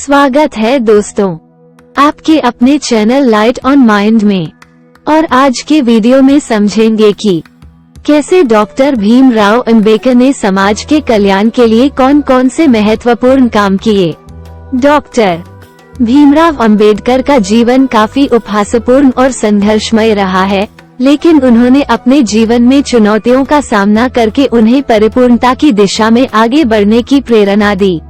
स्वागत है दोस्तों आपके अपने चैनल लाइट ऑन माइंड में। और आज के वीडियो में समझेंगे कि कैसे डॉक्टर भीमराव अंबेडकर ने समाज के कल्याण के लिए कौन कौन से महत्वपूर्ण काम किए। डॉक्टर भीमराव अंबेडकर का जीवन काफी उपहासपूर्ण और संघर्षमय रहा है, लेकिन उन्होंने अपने जीवन में चुनौतियों का सामना करके उन्हें परिपूर्णता की दिशा में आगे बढ़ने की प्रेरणा दी।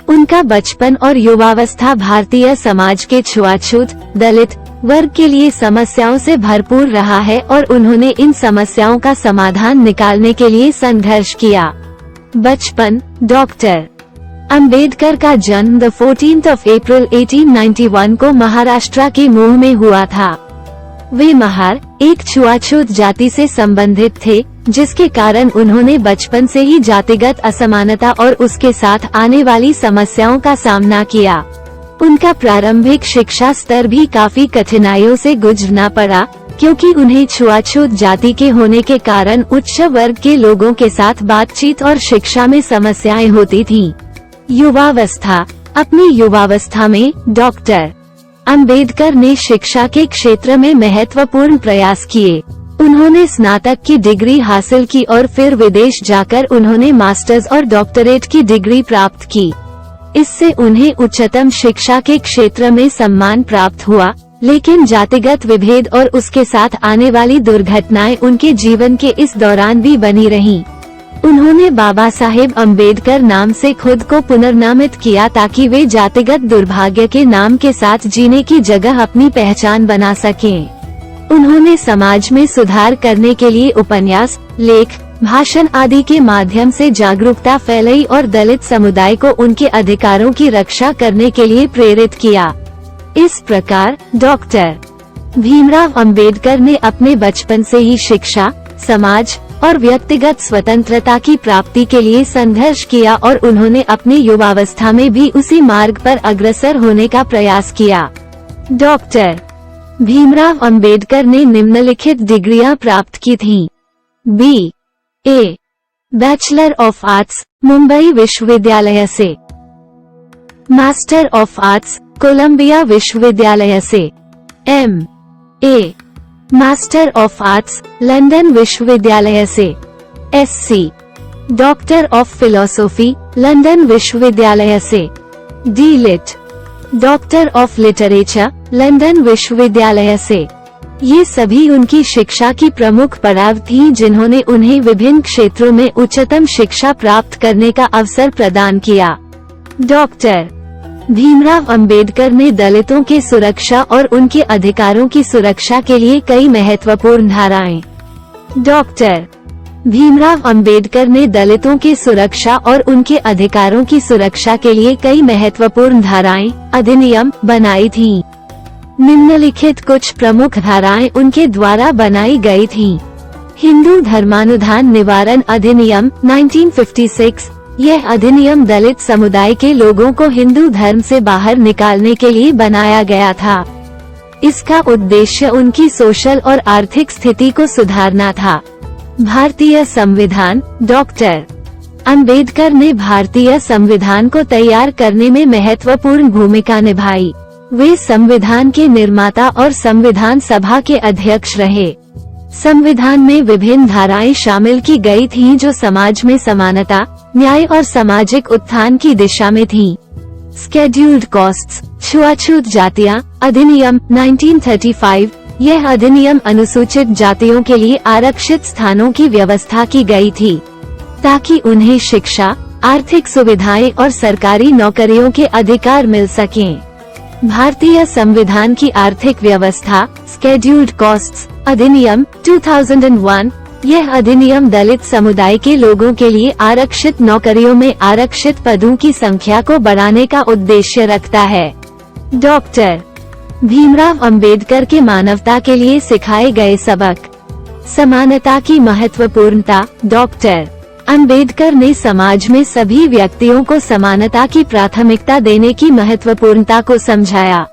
उनका बचपन और युवावस्था भारतीय समाज के छुआछूत, दलित वर्ग के लिए समस्याओं से भरपूर रहा है और उन्होंने इन समस्याओं का समाधान निकालने के लिए संघर्ष किया। बचपन डॉक्टर अंबेडकर का जन्म 14 अप्रैल 1891 को महाराष्ट्र के महू में हुआ था। वे महार एक छुआछूत जाति से संबंधित थे, जिसके कारण उन्होंने बचपन से ही जातिगत असमानता और उसके साथ आने वाली समस्याओं का सामना किया। उनका प्रारंभिक शिक्षा स्तर भी काफी कठिनाइयों से गुजरना पड़ा, क्योंकि उन्हें छुआछूत जाति के होने के कारण उच्च वर्ग के लोगों के साथ बातचीत और शिक्षा में समस्याएं होती थीं। युवावस्था अपनी युवावस्था में डॉक्टर अंबेडकर ने शिक्षा के क्षेत्र में महत्वपूर्ण प्रयास किए। उन्होंने स्नातक की डिग्री हासिल की और फिर विदेश जाकर उन्होंने मास्टर्स और डॉक्टरेट की डिग्री प्राप्त की। इससे उन्हें उच्चतम शिक्षा के क्षेत्र में सम्मान प्राप्त हुआ, लेकिन जातिगत विभेद और उसके साथ आने वाली दुर्घटनाएं उनके जीवन के इस दौरान भी बनी रहीं। उन्होंने बाबा साहेब अम्बेडकर नाम से खुद को पुनर्नामित किया ताकि वे जातिगत दुर्भाग्य के नाम के साथ जीने की जगह अपनी पहचान बना सकें। उन्होंने समाज में सुधार करने के लिए उपन्यास, लेख, भाषण आदि के माध्यम से जागरूकता फैलाई और दलित समुदाय को उनके अधिकारों की रक्षा करने के लिए प्रेरित किया। इस प्रकार डॉक्टर भीमराव अंबेडकर ने अपने बचपन से ही शिक्षा, समाज और व्यक्तिगत स्वतंत्रता की प्राप्ति के लिए संघर्ष किया और उन्होंने अपनी युवावस्था में भी उसी मार्ग पर अग्रसर होने का प्रयास किया। डॉक्टर भीमराव अंबेडकर ने निम्नलिखित डिग्रियां प्राप्त की थीं। B.A. Bachelor of arts Mumbai विश्वविद्यालय से, मास्टर ऑफ आर्ट्स कोलंबिया विश्वविद्यालय से, M.A. Master of arts London विश्वविद्यालय से, SC. Doctor of philosophy London विश्वविद्यालय से, D.Lit. Doctor of literature London विश्वविद्यालय से। ये सभी उनकी शिक्षा की प्रमुख पड़ाव थीं, जिन्होंने उन्हें विभिन्न क्षेत्रों में उच्चतम शिक्षा प्राप्त करने का अवसर प्रदान किया। डॉक्टर भीमराव अंबेडकर ने दलितों के सुरक्षा और उनके अधिकारों की सुरक्षा के लिए कई महत्वपूर्ण धाराएं। डॉक्टर भीमराव अंबेडकर ने दलितों की सुरक्षा और उनके अधिकारों की सुरक्षा के लिए कई महत्वपूर्ण धाराएं, अधिनियम बनाई थीं। निम्नलिखित कुछ प्रमुख धाराएं उनके द्वारा बनाई गई थीं। हिंदू धर्मानुधान निवारण अधिनियम 1956। यह अधिनियम दलित समुदाय के लोगों को हिंदू धर्म से बाहर निकालने के लिए बनाया गया था। इसका उद्देश्य उनकी सोशल और आर्थिक स्थिति को सुधारना था। भारतीय संविधान डॉक्टर अंबेडकर ने भारतीय संविधान को तैयार करने में महत्वपूर्ण भूमिका निभाई। वे संविधान के निर्माता और संविधान सभा के अध्यक्ष रहे। संविधान में विभिन्न धाराएं शामिल की गई थीं जो समाज में समानता, न्याय और सामाजिक उत्थान की दिशा में थीं। स्केड्यूल्ड कास्ट्स छुआछूत जातियां अधिनियम 1935। यह अधिनियम अनुसूचित जातियों के लिए आरक्षित स्थानों की व्यवस्था की गई थी, ताकि उन्हें शिक्षा, आर्थिक सुविधाएं और सरकारी नौकरियों के अधिकार मिल सकें। भारतीय संविधान की आर्थिक व्यवस्था स्केड्यूल्ड कास्ट्स अधिनियम 2001। यह अधिनियम दलित समुदाय के लोगों के लिए आरक्षित नौकरियों में आरक्षित पदों की संख्या को बढ़ाने का उद्देश्य रखता है। डॉक्टर भीमराव अंबेडकर के मानवता के लिए सिखाए गए सबक। समानता की महत्वपूर्णता डॉक्टर अंबेडकर ने समाज में सभी व्यक्तियों को समानता की प्राथमिकता देने की महत्वपूर्णता को समझाया।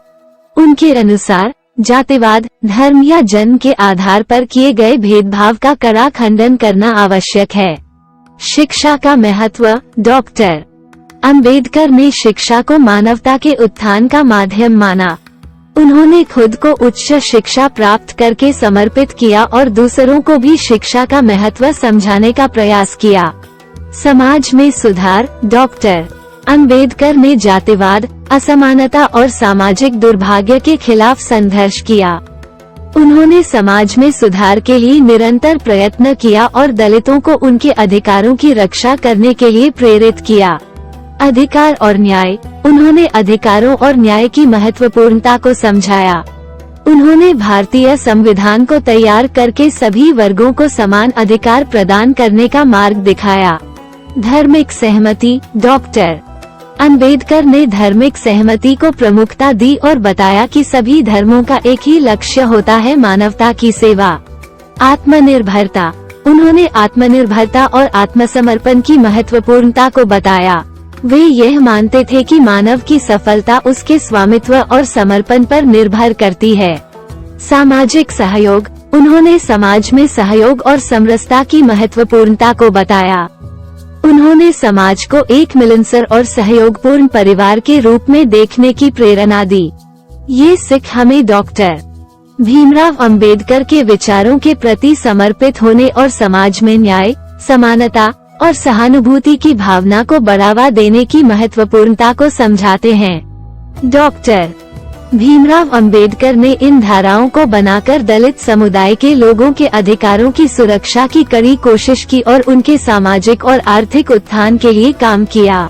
उनके अनुसार जातिवाद, धर्म या जन्म के आधार पर किए गए भेदभाव का कड़ा खंडन करना आवश्यक है। शिक्षा का महत्व डॉक्टर अंबेडकर ने शिक्षा को मानवता के उत्थान का माध्यम माना। उन्होंने खुद को उच्च शिक्षा प्राप्त करके समर्पित किया और दूसरों को भी शिक्षा का महत्व समझाने का प्रयास किया। समाज में सुधार। डॉक्टर अंबेडकर ने जातिवाद, असमानता और सामाजिक दुर्भाग्य के खिलाफ संघर्ष किया। उन्होंने समाज में सुधार के लिए निरंतर प्रयत्न किया और दलितों को उनके अधिकारों की रक्षा करने के लिए प्रेरित किया। अधिकार और न्याय। उन्होंने अधिकारों और न्याय की महत्वपूर्णता को समझाया। उन्होंने भारतीय संविधान को तैयार करके सभी वर्गों को समान अधिकार प्रदान करने का मार्ग दिखाया। धार्मिक सहमति। डॉक्टर अंबेडकर ने धार्मिक सहमति को प्रमुखता दी और बताया कि सभी धर्मों का एक ही लक्ष्य होता है, मानवता की सेवा। आत्मनिर्भरता। उन्होंने आत्मनिर्भरता और आत्मसमर्पण की महत्वपूर्णता को बताया। वे यह मानते थे कि मानव की सफलता उसके स्वामित्व और समर्पण पर निर्भर करती है। सामाजिक सहयोग। उन्होंने समाज में सहयोग और समरसता की महत्वपूर्णता को बताया। उन्होंने समाज को एक मिलनसार और सहयोगपूर्ण परिवार के रूप में देखने की प्रेरणा दी। ये सीख हमें डॉक्टर भीमराव अंबेडकर के विचारों के प्रति समर्पित होने और समाज में न्याय, समानता और सहानुभूति की भावना को बढ़ावा देने की महत्वपूर्णता को समझाते हैं। डॉक्टर भीमराव अंबेडकर ने इन धाराओं को बनाकर दलित समुदाय के लोगों के अधिकारों की सुरक्षा की कड़ी कोशिश की और उनके सामाजिक और आर्थिक उत्थान के लिए काम किया।